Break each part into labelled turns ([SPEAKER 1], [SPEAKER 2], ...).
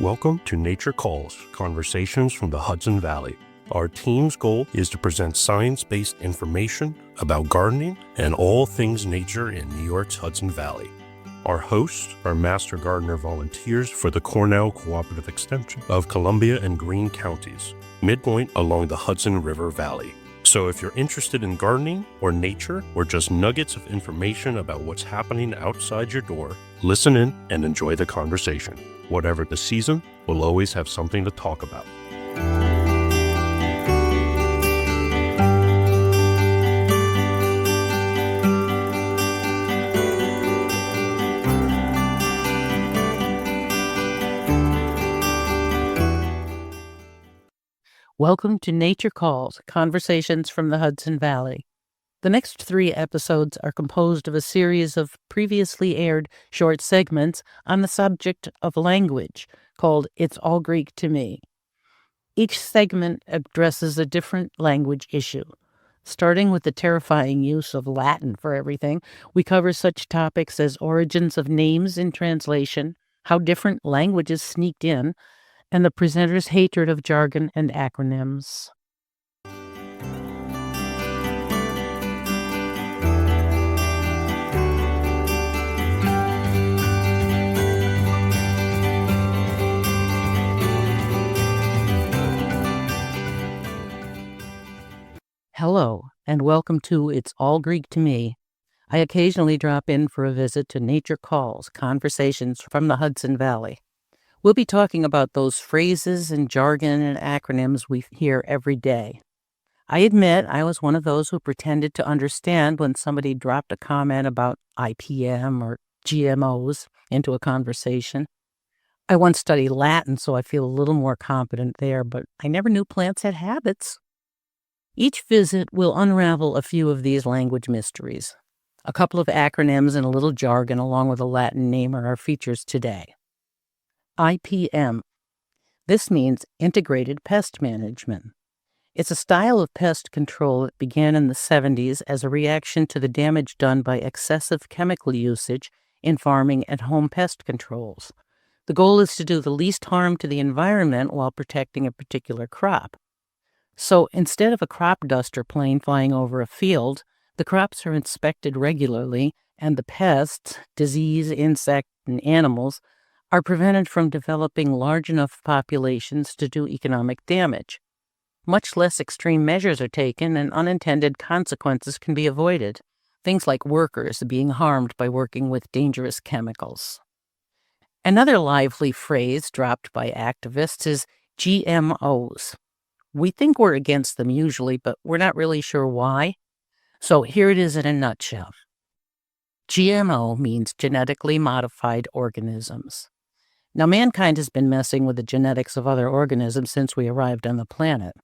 [SPEAKER 1] Welcome to Nature Calls, Conversations from the Hudson Valley. Our team's goal is to present science-based information about gardening and all things nature in New York's Hudson Valley. Our hosts are Master Gardener volunteers for the Cornell Cooperative Extension of Columbia and Greene counties, midpoint along the Hudson River Valley. So if you're interested in gardening or nature or just nuggets of information about what's happening outside your door, listen in and enjoy the conversation. Whatever the season, we'll always have something to talk about.
[SPEAKER 2] Welcome to Nature Calls, Conversations from the Hudson Valley. The next 3 episodes are composed of a series of previously aired short segments on the subject of language called It's All Greek to Me. Each segment addresses a different language issue. Starting with the terrifying use of Latin for everything, we cover such topics as origins of names in translation, how different languages sneaked in, and the presenter's hatred of jargon and acronyms. Hello, and welcome to It's All Greek to Me. I occasionally drop in for a visit to Nature Calls, Conversations from the Hudson Valley. We'll be talking about those phrases and jargon and acronyms we hear every day. I admit I was one of those who pretended to understand when somebody dropped a comment about IPM or GMOs into a conversation. I once studied Latin, so I feel a little more competent there, but I never knew plants had habits. Each visit will unravel a few of these language mysteries. A couple of acronyms and a little jargon along with a Latin name are our features today. IPM. This means Integrated Pest Management. It's a style of pest control that began in the 70s as a reaction to the damage done by excessive chemical usage in farming and home pest controls. The goal is to do the least harm to the environment while protecting a particular crop. So instead of a crop duster plane flying over a field, the crops are inspected regularly and the pests, disease, insect, and animals are prevented from developing large enough populations to do economic damage. Much less extreme measures are taken and unintended consequences can be avoided, things like workers being harmed by working with dangerous chemicals. Another lively phrase dropped by activists is GMOs. We think we're against them usually, but we're not really sure why. So here it is in a nutshell. GMO means genetically modified organisms. Now, mankind has been messing with the genetics of other organisms since we arrived on the planet.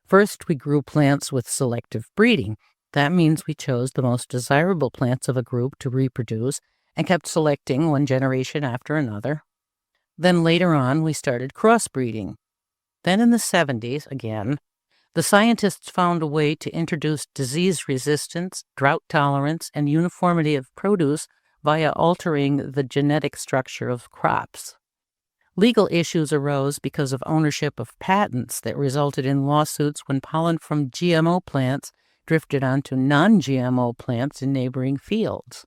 [SPEAKER 2] First, we grew plants with selective breeding. That means we chose the most desirable plants of a group to reproduce and kept selecting one generation after another. Then later on, we started crossbreeding. Then in the 70s, again, the scientists found a way to introduce disease resistance, drought tolerance, and uniformity of produce via altering the genetic structure of crops. Legal issues arose because of ownership of patents that resulted in lawsuits when pollen from GMO plants drifted onto non-GMO plants in neighboring fields.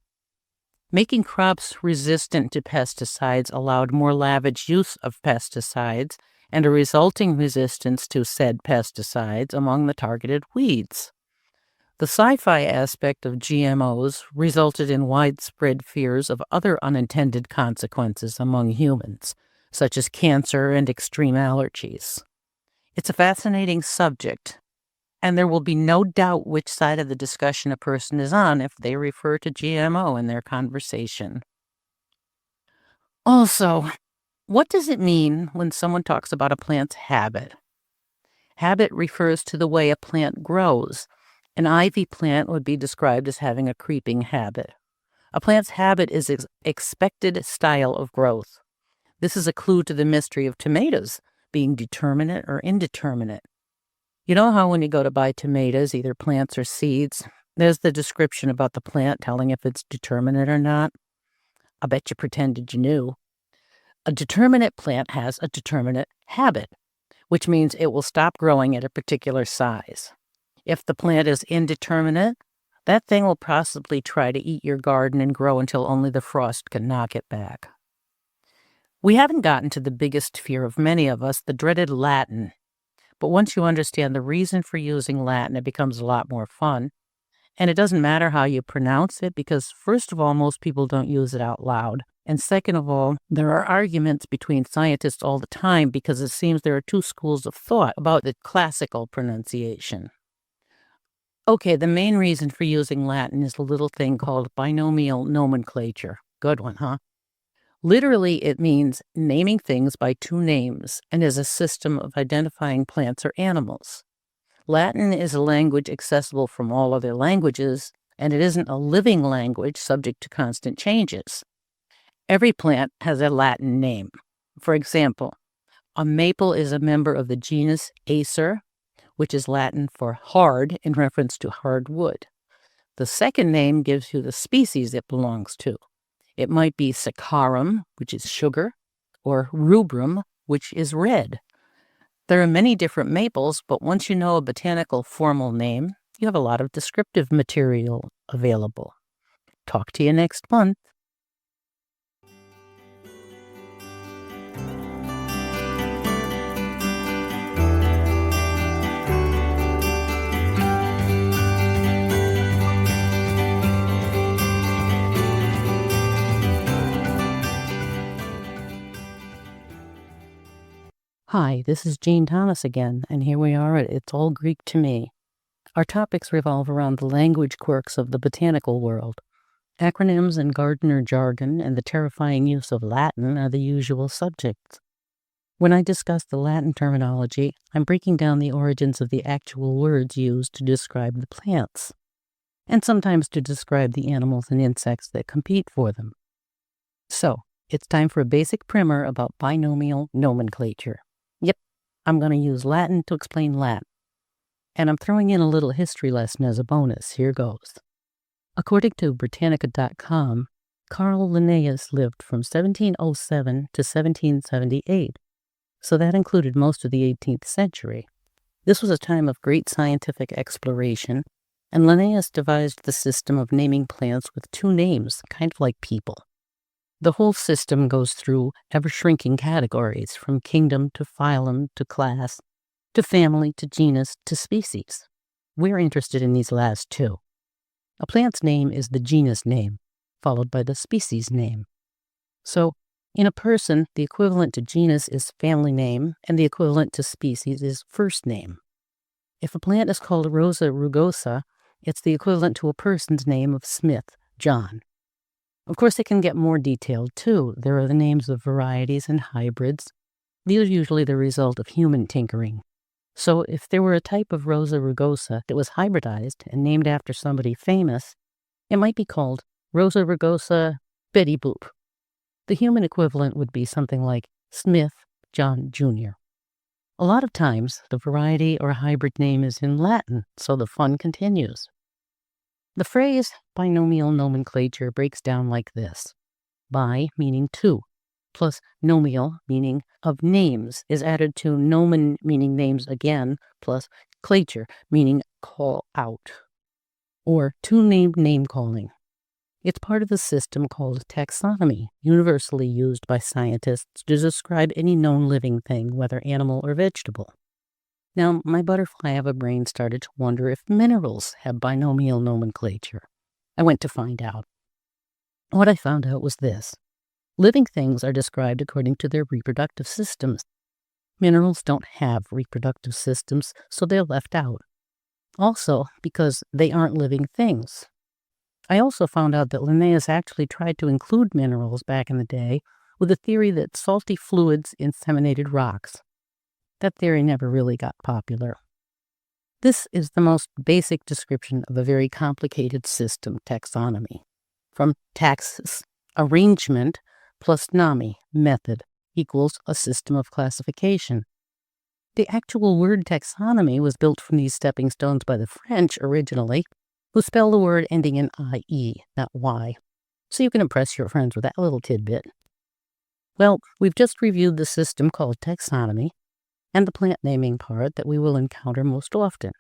[SPEAKER 2] Making crops resistant to pesticides allowed more lavish use of pesticides and a resulting resistance to said pesticides among the targeted weeds. The sci-fi aspect of GMOs resulted in widespread fears of other unintended consequences among humans, such as cancer and extreme allergies. It's a fascinating subject, and there will be no doubt which side of the discussion a person is on if they refer to GMO in their conversation. Also, what does it mean when someone talks about a plant's habit? Habit refers to the way a plant grows. An ivy plant would be described as having a creeping habit. A plant's habit is its expected style of growth. This is a clue to the mystery of tomatoes being determinate or indeterminate. You know how when you go to buy tomatoes, either plants or seeds, there's the description about the plant telling if it's determinate or not? I bet you pretended you knew. A determinate plant has a determinate habit, which means it will stop growing at a particular size. If the plant is indeterminate, that thing will possibly try to eat your garden and grow until only the frost can knock it back. We haven't gotten to the biggest fear of many of us, the dreaded Latin. But once you understand the reason for using Latin, it becomes a lot more fun. And it doesn't matter how you pronounce it because, first of all, most people don't use it out loud. And second of all, there are arguments between scientists all the time because it seems there are two schools of thought about the classical pronunciation. Okay, the main reason for using Latin is a little thing called binomial nomenclature. Good one, huh? Literally, it means naming things by two names and is a system of identifying plants or animals. Latin is a language accessible from all other languages, and it isn't a living language subject to constant changes. Every plant has a Latin name. For example, a maple is a member of the genus Acer, which is Latin for hard in reference to hardwood. The second name gives you the species it belongs to. It might be saccharum, which is sugar, or rubrum, which is red. There are many different maples, but once you know a botanical formal name, you have a lot of descriptive material available. Talk to you next month. Hi, this is Jean Thomas again, and here we are at It's All Greek to Me. Our topics revolve around the language quirks of the botanical world. Acronyms and gardener jargon and the terrifying use of Latin are the usual subjects. When I discuss the Latin terminology, I'm breaking down the origins of the actual words used to describe the plants, and sometimes to describe the animals and insects that compete for them. So, it's time for a basic primer about binomial nomenclature. Yep, I'm going to use Latin to explain Latin. And I'm throwing in a little history lesson as a bonus. Here goes. According to Britannica.com, Carl Linnaeus lived from 1707 to 1778, so that included most of the 18th century. This was a time of great scientific exploration, and Linnaeus devised the system of naming plants with two names, kind of like people. The whole system goes through ever-shrinking categories, from kingdom to phylum to class, to family to genus to species. We're interested in these last two. A plant's name is the genus name, followed by the species name. So, in a person, the equivalent to genus is family name, and the equivalent to species is first name. If a plant is called Rosa rugosa, it's the equivalent to a person's name of Smith, John. Of course, it can get more detailed, too. There are the names of varieties and hybrids. These are usually the result of human tinkering. So if there were a type of Rosa rugosa that was hybridized and named after somebody famous, it might be called Rosa rugosa Betty Boop. The human equivalent would be something like Smith John Jr. A lot of times, the variety or hybrid name is in Latin, so the fun continues. The phrase binomial nomenclature breaks down like this. Bi meaning two, plus nomial meaning of names is added to nomen meaning names again, plus clature meaning call out, or two-named name calling. It's part of a system called taxonomy, universally used by scientists to describe any known living thing, whether animal or vegetable. Now, my butterfly of a brain started to wonder if minerals have binomial nomenclature. I went to find out. What I found out was this. Living things are described according to their reproductive systems. Minerals don't have reproductive systems, so they're left out. Also, because they aren't living things. I also found out that Linnaeus actually tried to include minerals back in the day with a theory that salty fluids inseminated rocks. That theory never really got popular. This is the most basic description of a very complicated system, taxonomy. From taxis, arrangement, plus nami, method, equals a system of classification. The actual word taxonomy was built from these stepping stones by the French originally, who spell the word ending in IE, not Y. So you can impress your friends with that little tidbit. Well, we've just reviewed the system called taxonomy and the plant naming part that we will encounter most often.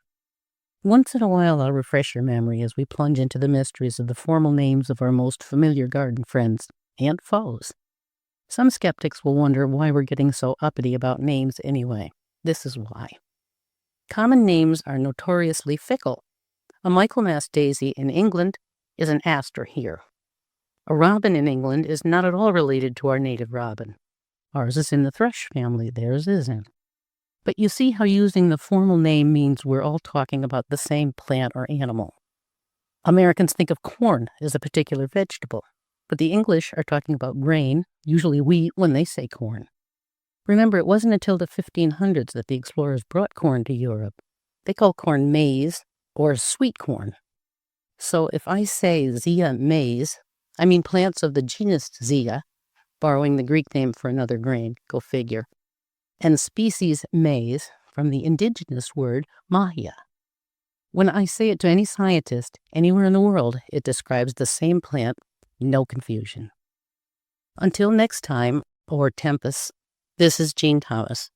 [SPEAKER 2] Once in a while, I'll refresh your memory as we plunge into the mysteries of the formal names of our most familiar garden friends and foes. Some skeptics will wonder why we're getting so uppity about names anyway. This is why. Common names are notoriously fickle. A Michaelmas daisy in England is an aster here. A robin in England is not at all related to our native robin. Ours is in the thrush family, theirs isn't. But you see how using the formal name means we're all talking about the same plant or animal. Americans think of corn as a particular vegetable, but the English are talking about grain, usually wheat, when they say corn. Remember, it wasn't until the 1500s that the explorers brought corn to Europe. They call corn maize or sweet corn. So if I say Zea maize, I mean plants of the genus Zea, borrowing the Greek name for another grain, go figure, and species maize from the indigenous word mahia. When I say it to any scientist anywhere in the world, it describes the same plant, no confusion. Until next time, or Tempest, this is Jean Thomas.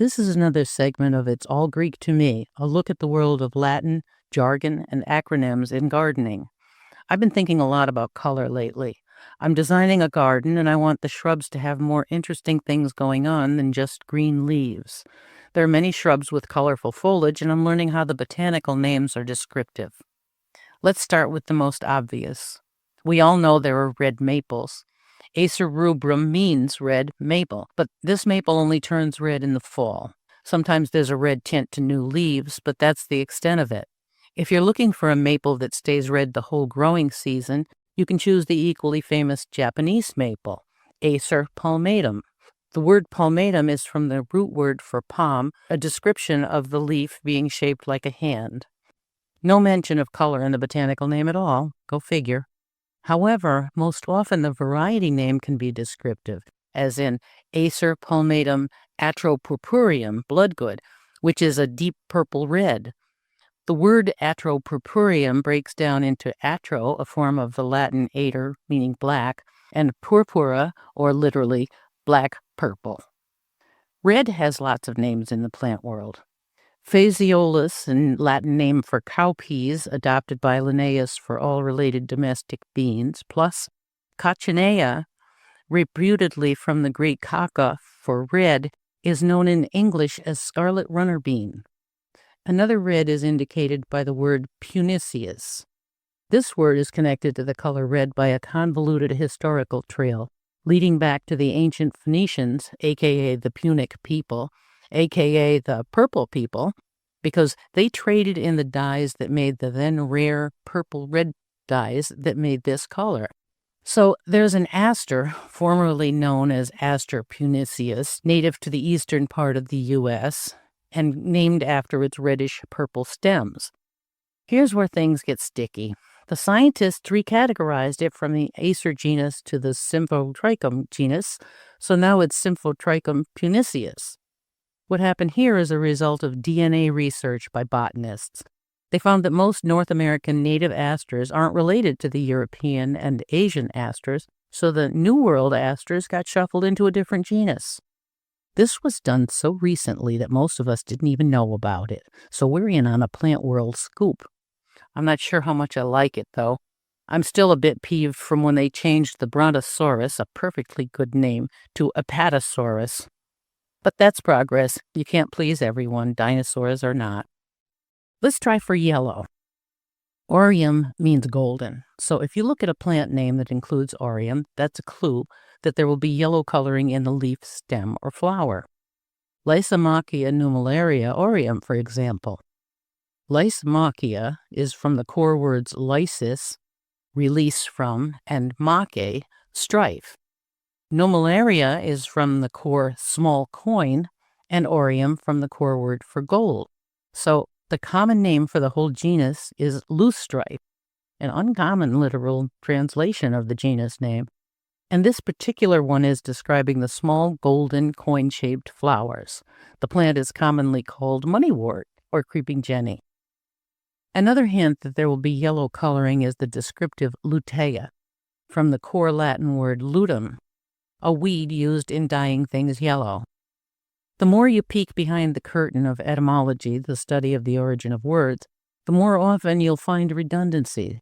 [SPEAKER 2] This is another segment of It's All Greek to Me, a look at the world of Latin, jargon, and acronyms in gardening. I've been thinking a lot about color lately. I'm designing a garden and I want the shrubs to have more interesting things going on than just green leaves. There are many shrubs with colorful foliage and I'm learning how the botanical names are descriptive. Let's start with the most obvious. We all know there are red maples. Acer rubrum means red maple, but this maple only turns red in the fall. Sometimes there's a red tint to new leaves, but that's the extent of it. If you're looking for a maple that stays red the whole growing season, you can choose the equally famous Japanese maple, Acer palmatum. The word palmatum is from the root word for palm, a description of the leaf being shaped like a hand. No mention of color in the botanical name at all, go figure. However, most often the variety name can be descriptive, as in Acer palmatum atropurpureum, bloodgood, which is a deep purple red. The word atropurpureum breaks down into atro, a form of the Latin ater, meaning black, and purpura, or literally black purple. Red has lots of names in the plant world. Phaseolus, a Latin name for cowpeas, adopted by Linnaeus for all related domestic beans, plus coccinea, reputedly from the Greek kaka for red, is known in English as scarlet runner bean. Another red is indicated by the word puniceus. This word is connected to the color red by a convoluted historical trail, leading back to the ancient Phoenicians, aka the Punic people, aka the purple people, because they traded in the dyes that made the then rare purple-red dyes that made this color. So there's an aster, formerly known as Aster puniceus, native to the eastern part of the U.S., and named after its reddish-purple stems. Here's where things get sticky. The scientists recategorized it from the Acer genus to the Symphotrichum genus, so now it's Symphotrichum puniceus. What happened here is a result of DNA research by botanists. They found that most North American native asters aren't related to the European and Asian asters, so the New World asters got shuffled into a different genus. This was done so recently that most of us didn't even know about it, so we're in on a plant world scoop. I'm not sure how much I like it, though. I'm still a bit peeved from when they changed the Brontosaurus, a perfectly good name, to Apatosaurus. But that's progress. You can't please everyone, dinosaurs or not. Let's try for yellow. Aureum means golden, so if you look at a plant name that includes aureum, that's a clue that there will be yellow coloring in the leaf, stem, or flower. Lysomachia nummularia aureum, for example. Lysomachia is from the core words lysis, release from, and mache, strife. Nummularia is from the core small coin, and aureum from the core word for gold. So the common name for the whole genus is loosestrife, an uncommon literal translation of the genus name. And this particular one is describing the small golden coin-shaped flowers. The plant is commonly called moneywort or creeping jenny. Another hint that there will be yellow coloring is the descriptive lutea, from the core Latin word lutum, a weed used in dyeing things yellow. The more you peek behind the curtain of etymology, the study of the origin of words, the more often you'll find redundancy.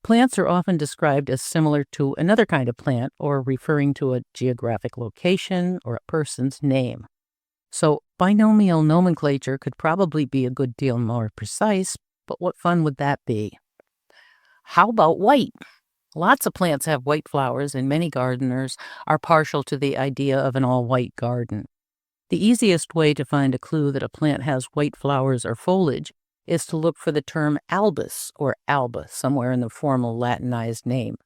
[SPEAKER 2] Plants are often described as similar to another kind of plant or referring to a geographic location or a person's name. So binomial nomenclature could probably be a good deal more precise, but what fun would that be? How about white? Lots of plants have white flowers, and many gardeners are partial to the idea of an all-white garden. The easiest way to find a clue that a plant has white flowers or foliage is to look for the term albus or alba somewhere in the formal Latinized name.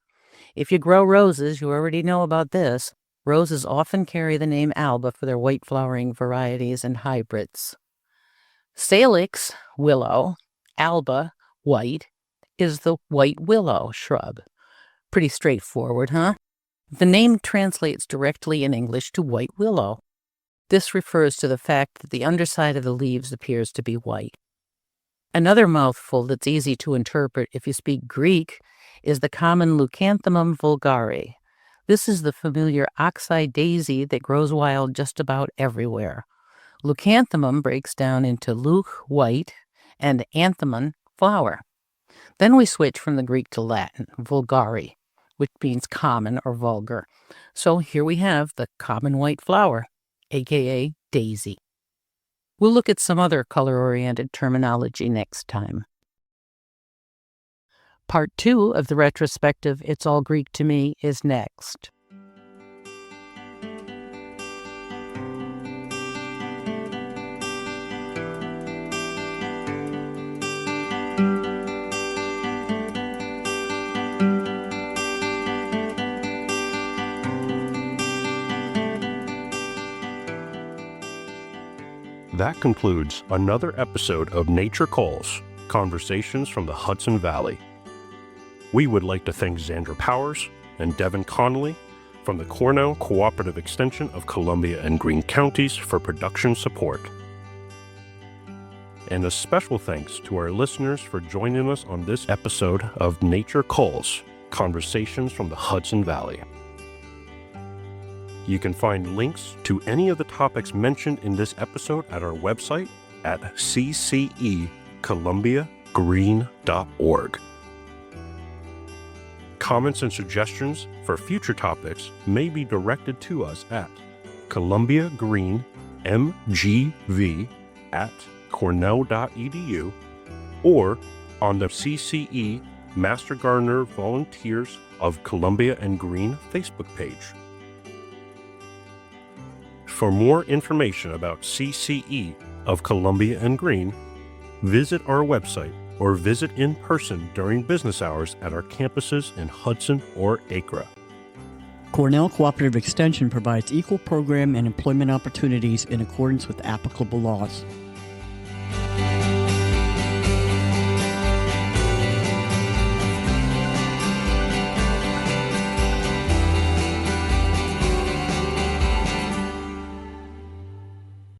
[SPEAKER 2] If you grow roses, you already know about this. Roses often carry the name alba for their white flowering varieties and hybrids. Salix, willow, alba, white, is the white willow shrub. Pretty straightforward, huh? The name translates directly in English to white willow. This refers to the fact that the underside of the leaves appears to be white. Another mouthful that's easy to interpret if you speak Greek is the common Leucanthemum vulgare. This is the familiar oxeye daisy that grows wild just about everywhere. Leucanthemum breaks down into leuc, white, and anthemon, flower. Then we switch from the Greek to Latin, vulgare, which means common or vulgar. So here we have the common white flower, aka daisy. We'll look at some other color-oriented terminology next time. Part 2 of the retrospective, It's All Greek to Me, is next.
[SPEAKER 1] That concludes another episode of Nature Calls, Conversations from the Hudson Valley. We would like to thank Xandra Powers and Devin Connolly from the Cornell Cooperative Extension of Columbia and Greene Counties for production support. And a special thanks to our listeners for joining us on this episode of Nature Calls, Conversations from the Hudson Valley. You can find links to any of the topics mentioned in this episode at our website at ccecolumbiagreen.org. Comments and suggestions for future topics may be directed to us at columbiagreenmgv@cornell.edu or on the CCE Master Gardener Volunteers of Columbia and Greene Facebook page. For more information about CCE of Columbia and Greene, visit our website or visit in person during business hours at our campuses in Hudson or Acra.
[SPEAKER 3] Cornell Cooperative Extension provides equal program and employment opportunities in accordance with applicable laws.